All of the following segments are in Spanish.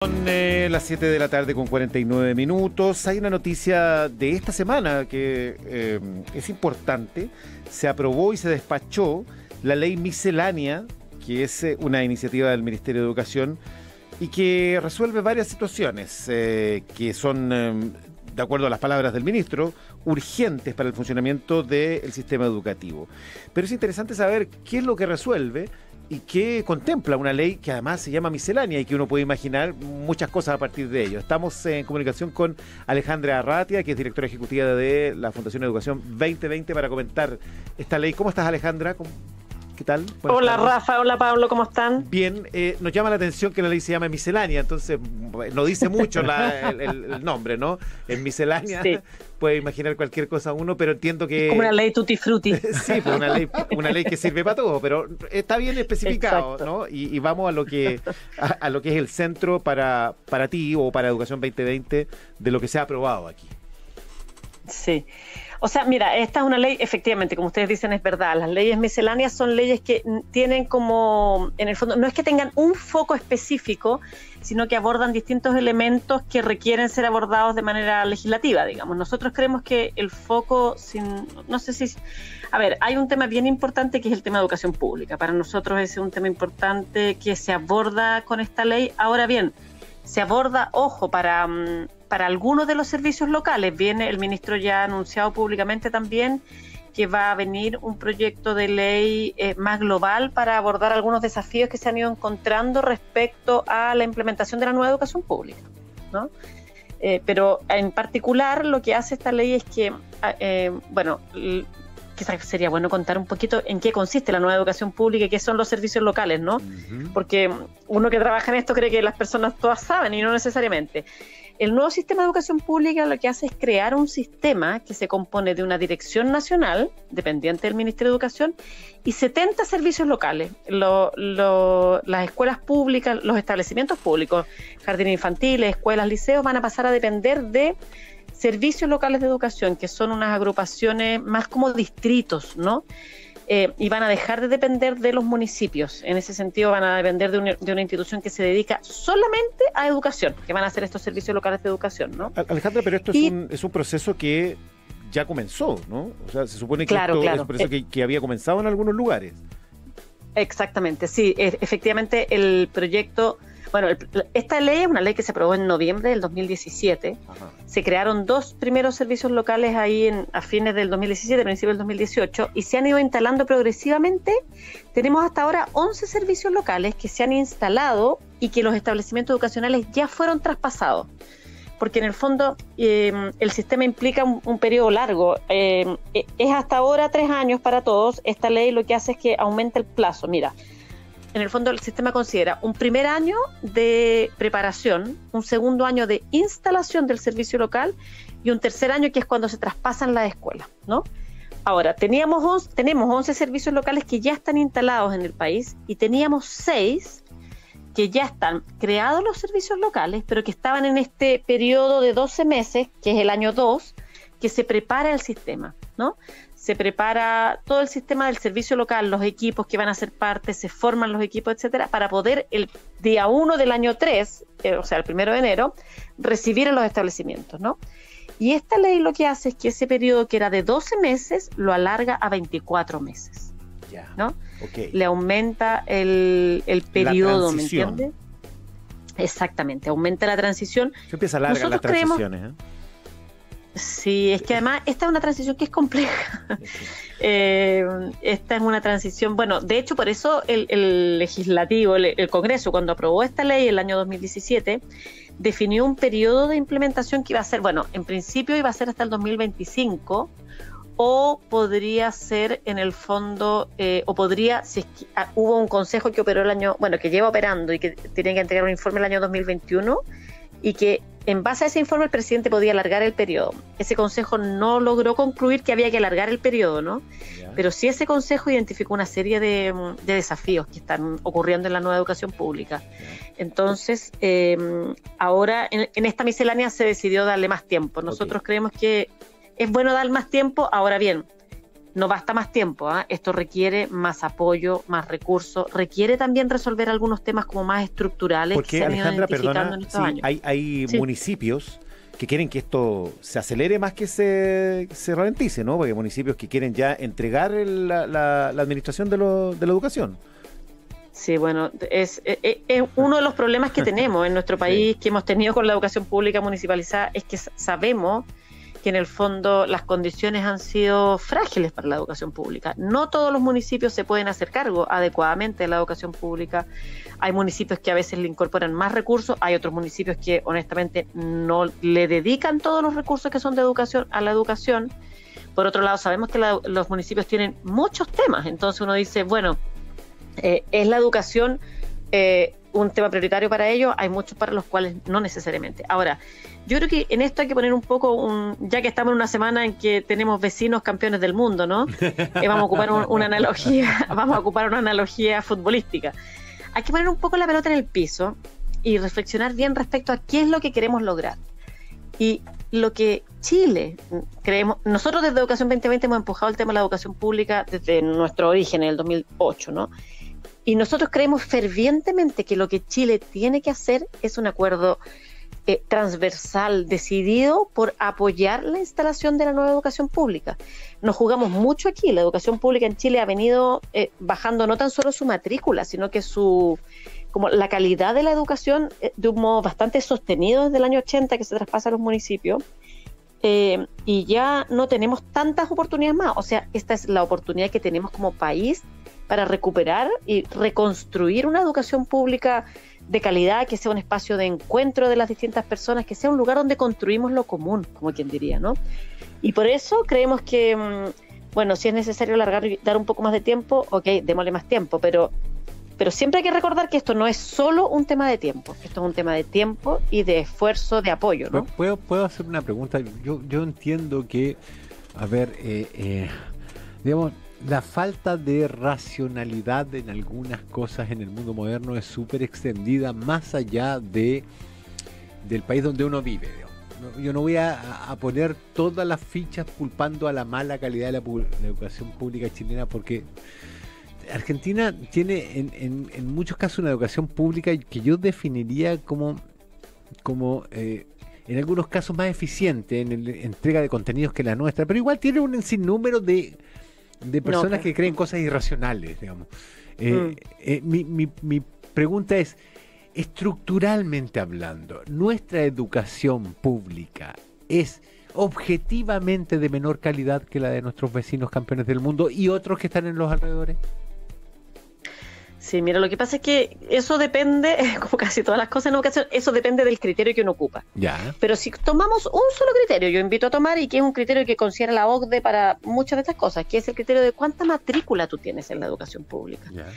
Son las 7 de la tarde con 49 minutos. Hay una noticia de esta semana que es importante. Se aprobó y se despachó la ley miscelánea, que es una iniciativa del Ministerio de Educación y que resuelve varias situaciones que son, de acuerdo a las palabras del ministro, urgentes para el funcionamiento del sistema educativo. Pero es interesante saber qué es lo que resuelve y que contempla una ley que además se llama miscelánea y que uno puede imaginar muchas cosas a partir de ello. Estamos en comunicación con Alejandra Arratia, que es directora ejecutiva de la Fundación Educación 2020, para comentar esta ley. ¿Cómo estás, Alejandra? ¿Qué tal? Hola, Rafa, hola, Pablo, ¿cómo están? Bien, nos llama la atención que la ley se llama miscelánea, entonces no dice mucho el nombre, ¿no? En miscelánea sí. Puede imaginar cualquier cosa uno, pero entiendo que... Es como una ley tutti frutti. Sí, pues una ley que sirve para todo, pero está bien especificado. Exacto. ¿No? Y vamos a lo que es el centro para ti o para Educación 2020 de lo que se ha aprobado aquí. Sí. O sea, mira, esta es una ley, efectivamente, como ustedes dicen, es verdad. Las leyes misceláneas son leyes que tienen como, en el fondo, no es que tengan un foco específico, sino que abordan distintos elementos que requieren ser abordados de manera legislativa, digamos. Nosotros creemos que el foco, no sé si... A ver, hay un tema bien importante que es el tema de educación pública. Para nosotros ese es un tema importante que se aborda con esta ley. Ahora bien, se aborda, ojo, para algunos de los servicios locales. El ministro ya ha anunciado públicamente también que va a venir un proyecto de ley más global para abordar algunos desafíos que se han ido encontrando respecto a la implementación de la nueva educación pública, ¿no? Pero en particular lo que hace esta ley es que, quizás sería bueno contar un poquito en qué consiste la nueva educación pública y qué son los servicios locales, ¿no? Uh-huh. Porque uno que trabaja en esto cree que las personas todas saben y no necesariamente. El nuevo sistema de educación pública lo que hace es crear un sistema que se compone de una dirección nacional, dependiente del Ministerio de Educación, y 70 servicios locales. Las escuelas públicas, los establecimientos públicos, jardines infantiles, escuelas, liceos, van a pasar a depender de servicios locales de educación, que son unas agrupaciones más como distritos, ¿no? Y van a dejar de depender de los municipios. En ese sentido van a depender de una institución que se dedica solamente a educación, que van a hacer estos servicios locales de educación, ¿no? Alejandra, pero esto es un proceso que ya comenzó, ¿no? O sea, se supone que esto es un proceso que había comenzado en algunos lugares. Exactamente, sí. Efectivamente, el proyecto... Bueno, esta ley es una ley que se aprobó en noviembre del 2017. Ajá. Se crearon 2 primeros servicios locales ahí a fines del 2017, principios del 2018, y se han ido instalando progresivamente. Tenemos hasta ahora 11 servicios locales que se han instalado y que los establecimientos educacionales ya fueron traspasados. Porque en el fondo el sistema implica un periodo largo. Es hasta ahora 3 años para todos. Esta ley lo que hace es que aumenta el plazo. Mira, en el fondo el sistema considera un primer año de preparación, un segundo año de instalación del servicio local y un tercer año que es cuando se traspasan las escuelas, ¿no? Ahora, tenemos 11 servicios locales que ya están instalados en el país y teníamos 6 que ya están creados los servicios locales, pero que estaban en este periodo de 12 meses, que es el año 2, que se prepara el sistema, ¿no? Se prepara todo el sistema del servicio local, los equipos que van a ser parte, se forman los equipos, etcétera, para poder el día 1 del año 3, o sea, el 1 de enero, recibir en los establecimientos, ¿no? Y esta ley lo que hace es que ese periodo que era de 12 meses lo alarga a 24 meses, ¿no? Okay. Le aumenta el periodo, ¿me entiendes? Exactamente, aumenta la transición. Se empieza a alargar las transiciones, Sí, es que además esta es una transición que es compleja. Esta es una transición, bueno, de hecho por eso el legislativo, el Congreso, cuando aprobó esta ley el año 2017, definió un periodo de implementación que iba a ser, bueno, en principio iba a ser hasta el 2025, o podría ser en el fondo, si es que hubo un consejo que operó que lleva operando y que tiene que entregar un informe el año 2021, y que en base a ese informe el presidente podía alargar el periodo. Ese consejo no logró concluir que había que alargar el periodo, ¿no? Yeah. Pero sí ese consejo identificó una serie de desafíos que están ocurriendo en la nueva educación pública. Yeah. Entonces, ahora en esta miscelánea se decidió darle más tiempo. Nosotros creemos que es bueno dar más tiempo. Ahora bien, no basta más tiempo, ¿eh? Esto requiere más apoyo, más recursos, requiere también resolver algunos temas como más estructurales. Porque, que Alejandra, perdona, sí, hay sí. municipios que quieren que esto se acelere más que se ralentice, ¿no? Porque hay municipios que quieren ya entregar la administración de la educación. Sí, bueno, es uno de los problemas que tenemos en nuestro país, sí, que hemos tenido con la educación pública municipalizada, es que sabemos que en el fondo las condiciones han sido frágiles para la educación pública. No todos los municipios se pueden hacer cargo adecuadamente de la educación pública. Hay municipios que a veces le incorporan más recursos, hay otros municipios que honestamente no le dedican todos los recursos que son de educación a la educación. Por otro lado, sabemos que los municipios tienen muchos temas, entonces uno dice, bueno, ¿es la educación un tema prioritario para ellos? Hay muchos para los cuales no necesariamente. Ahora, yo creo que en esto hay que poner un poco, ya que estamos en una semana en que tenemos vecinos campeones del mundo, ¿no? Vamos a ocupar una analogía futbolística. Hay que poner un poco la pelota en el piso y reflexionar bien respecto a qué es lo que queremos lograr. Y lo que Chile creemos, nosotros desde Educación 2020 hemos empujado el tema de la educación pública desde nuestro origen en el 2008, ¿no? Y nosotros creemos fervientemente que lo que Chile tiene que hacer es un acuerdo transversal, decidido por apoyar la instalación de la nueva educación pública. Nos jugamos mucho aquí. La educación pública en Chile ha venido bajando no tan solo su matrícula, sino que como la calidad de la educación de un modo bastante sostenido desde el año 80 que se traspasa a los municipios. Y ya no tenemos tantas oportunidades más. O sea, esta es la oportunidad que tenemos como país para recuperar y reconstruir una educación pública de calidad, que sea un espacio de encuentro de las distintas personas, que sea un lugar donde construimos lo común, como quien diría, ¿no? Y por eso creemos que, bueno, si es necesario alargar y dar un poco más de tiempo, ok, démosle más tiempo, pero siempre hay que recordar que esto no es solo un tema de tiempo, esto es un tema de tiempo y de esfuerzo, de apoyo, ¿no? ¿Puedo hacer una pregunta? Yo entiendo que, a ver, digamos, la falta de racionalidad en algunas cosas en el mundo moderno es súper extendida más allá del país donde uno vive, digamos. Yo no voy a poner todas las fichas culpando a la mala calidad de la educación pública chilena, porque Argentina tiene en muchos casos una educación pública que yo definiría como en algunos casos más eficiente en la entrega de contenidos que la nuestra, pero igual tiene un sinnúmero de personas que creen cosas irracionales, digamos. Mi pregunta es, estructuralmente hablando, ¿nuestra educación pública es objetivamente de menor calidad que la de nuestros vecinos campeones del mundo y otros que están en los alrededores? Sí, mira, lo que pasa es que eso depende, como casi todas las cosas en educación, eso depende del criterio que uno ocupa. Ya. Pero si tomamos un solo criterio, yo invito a tomar, y que es un criterio que considera la OCDE para muchas de estas cosas, que es el criterio de cuánta matrícula tú tienes en la educación pública. Ya.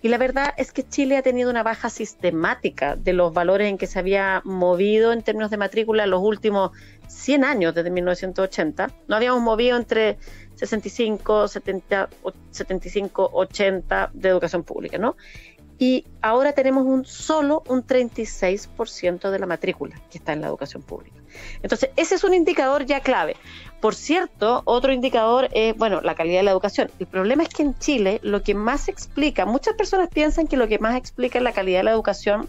Y la verdad es que Chile ha tenido una baja sistemática de los valores en que se había movido en términos de matrícula en los últimos 100 años, desde 1980. No habíamos movido entre 65, 70, 75, 80 de educación pública, ¿no? Y ahora tenemos un 36% de la matrícula que está en la educación pública. Entonces, ese es un indicador ya clave. Por cierto, otro indicador es, bueno, la calidad de la educación. El problema es que en Chile lo que más explica, muchas personas piensan que lo que más explica la calidad de la educación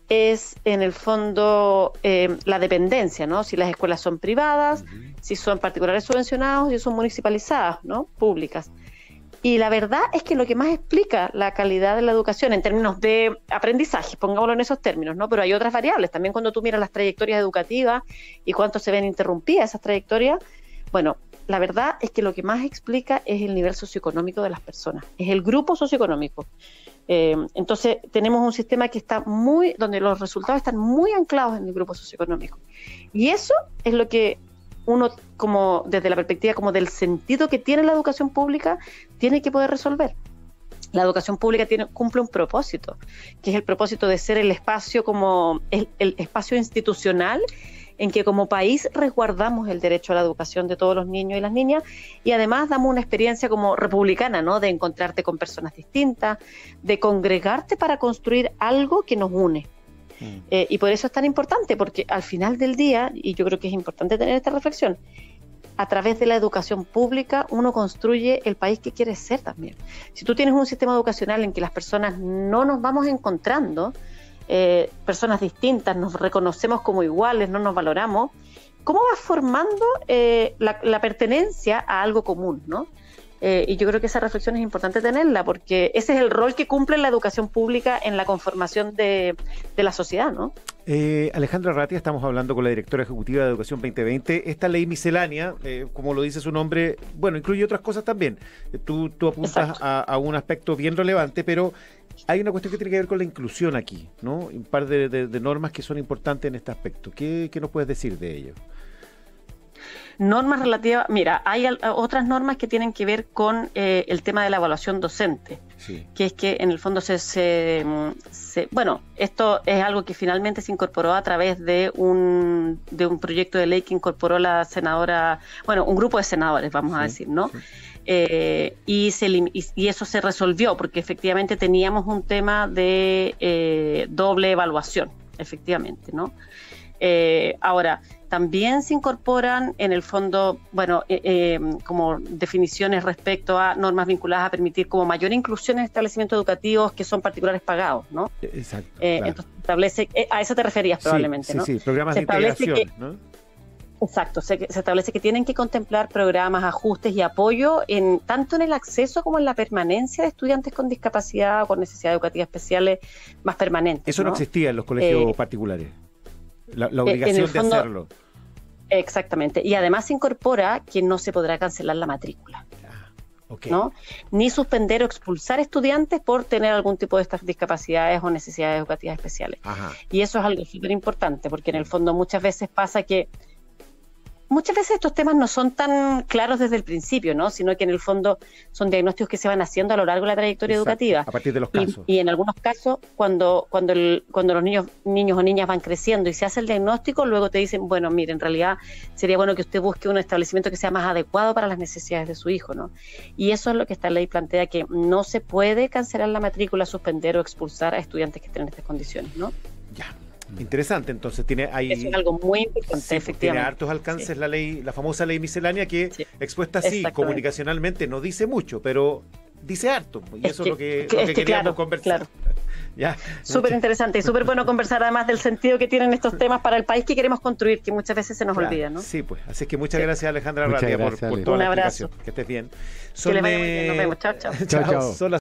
es, en el fondo, la dependencia, ¿no? Si las escuelas son privadas, si son particulares subvencionados, si son municipalizadas, ¿no? Públicas. Y la verdad es que lo que más explica la calidad de la educación en términos de aprendizaje, pongámoslo en esos términos, ¿no? Pero hay otras variables. También cuando tú miras las trayectorias educativas y cuánto se ven interrumpidas esas trayectorias, bueno, la verdad es que lo que más explica es el nivel socioeconómico de las personas, es el grupo socioeconómico. Entonces tenemos un sistema que está donde los resultados están muy anclados en el grupo socioeconómico. Y eso es lo que uno, como desde la perspectiva como del sentido que tiene la educación pública, tiene que poder resolver. La educación pública cumple un propósito, que es el propósito de ser el espacio como el espacio institucional en que como país resguardamos el derecho a la educación de todos los niños y las niñas, y además damos una experiencia como republicana, ¿no? De encontrarte con personas distintas, de congregarte para construir algo que nos une. Y por eso es tan importante, porque al final del día, y yo creo que es importante tener esta reflexión, a través de la educación pública uno construye el país que quiere ser también. Si tú tienes un sistema educacional en que las personas no nos vamos encontrando, personas distintas, nos reconocemos como iguales, no nos valoramos, ¿cómo vas formando la pertenencia a algo común, ¿no? Y yo creo que esa reflexión es importante tenerla, porque ese es el rol que cumple la educación pública en la conformación de la sociedad, ¿no? Alejandra Arratia, estamos hablando con la directora ejecutiva de Educación 2020. Esta ley miscelánea, como lo dice su nombre, bueno, incluye otras cosas también. Tú apuntas a un aspecto bien relevante, pero hay una cuestión que tiene que ver con la inclusión aquí, ¿no? Un par de normas que son importantes en este aspecto. ¿Qué nos puedes decir de ello? Normas relativas, mira, hay otras normas que tienen que ver con el tema de la evaluación docente, sí. Que es que en el fondo bueno, esto es algo que finalmente se incorporó a través de un proyecto de ley que incorporó la senadora, bueno, un grupo de senadores, vamos a decir, ¿no? Sí. Y eso se resolvió porque efectivamente teníamos un tema de doble evaluación, efectivamente, ¿no? Ahora, también se incorporan en el fondo, bueno, como definiciones respecto a normas vinculadas a permitir como mayor inclusión en establecimientos educativos que son particulares pagados, ¿no? Exacto. Claro. Entonces establece, a eso te referías probablemente, ¿no? Sí, programas de integración, ¿no? Exacto, se establece que tienen que contemplar programas, ajustes y apoyo tanto en el acceso como en la permanencia de estudiantes con discapacidad o con necesidades educativas especiales más permanentes. Eso no existía en los colegios particulares. La obligación fondo, de hacerlo. Exactamente. Y además se incorpora que no se podrá cancelar la matrícula. Okay. ¿No? Ni suspender o expulsar estudiantes por tener algún tipo de estas discapacidades o necesidades educativas especiales. Ajá. Y eso es algo súper importante, porque en el fondo muchas veces pasa que estos temas no son tan claros desde el principio, ¿no? Sino que en el fondo son diagnósticos que se van haciendo a lo largo de la trayectoria educativa. A partir de los casos. Y en algunos casos, cuando los niños o niñas van creciendo y se hace el diagnóstico, luego te dicen, bueno, mire, en realidad sería bueno que usted busque un establecimiento que sea más adecuado para las necesidades de su hijo, ¿no? Y eso es lo que esta ley plantea, que no se puede cancelar la matrícula, suspender o expulsar a estudiantes que estén en estas condiciones, ¿no? Ya. Interesante, entonces eso es algo muy importante, sí, efectivamente. Tiene hartos alcances la ley, la famosa ley miscelánea que expuesta así comunicacionalmente no dice mucho, pero dice harto, y eso es lo que queríamos conversar. Claro. Súper interesante y súper bueno conversar además del sentido que tienen estos temas para el país que queremos construir, que muchas veces se nos olvida, ¿no? Sí, pues, así que muchas gracias Alejandra Arratia por toda la explicación. Que estés bien. Que le vaya muy bien, nos vemos, chao. Son las